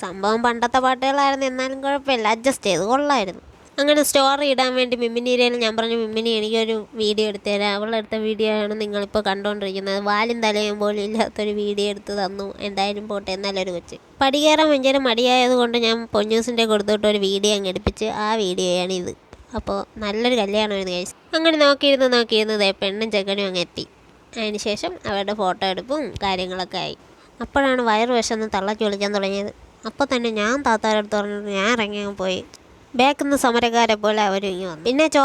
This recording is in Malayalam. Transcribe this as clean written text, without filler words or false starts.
സംഭവം പണ്ടത്തെ പാട്ടുകളായിരുന്നു, എന്നാലും കുഴപ്പമില്ല, അഡ്ജസ്റ്റ് ചെയ്ത് കൊള്ളായിരുന്നു. അങ്ങനെ സ്റ്റോറി ഇടാൻ വേണ്ടി മിമ്മിനീരയിൽ ഞാൻ പറഞ്ഞു, മിമ്മിനി എനിക്കൊരു വീഡിയോ എടുത്തു തരാം. അവളെടുത്ത വീഡിയോ ആണ് നിങ്ങളിപ്പോൾ കണ്ടുകൊണ്ടിരിക്കുന്നത്. വാലും തലയും പോലും ഇല്ലാത്തൊരു വീഡിയോ എടുത്ത് തന്നു. എന്തായാലും പോട്ടെ, എന്നാലൊരു കൊച്ച്. പടികേറാൻ ഭയങ്കര മടിയായത് കൊണ്ട് ഞാൻ പൊന്നൂസിൻ്റെ കൊടുത്തിട്ട് ഒരു വീഡിയോ അങ്ങ് എടുപ്പിച്ച് ആ വീഡിയോയാണ് ഇത്. അപ്പോൾ നല്ലൊരു കല്യാണമായിരുന്നു കഴിച്ച്. അങ്ങനെ നോക്കിയിരുന്നതേ പെണ്ണും ചെക്കനും അങ്ങ് എത്തി. അതിന് ശേഷം അവരുടെ ഫോട്ടോ എടുപ്പും കാര്യങ്ങളൊക്കെ ആയി. അപ്പോഴാണ് വയറ് വിശന്ന് തള്ളക്കി വിളിക്കാൻ തുടങ്ങിയത്. അപ്പോൾ തന്നെ ഞാൻ താത്താരടുത്ത് പറഞ്ഞിട്ട് ഞാൻ ഇറങ്ങി പോയി. ബാക്കിൽ നിന്ന് സമരക്കാരെ പോലെ അവരും ഇങ്ങ് വന്നു. പിന്നെ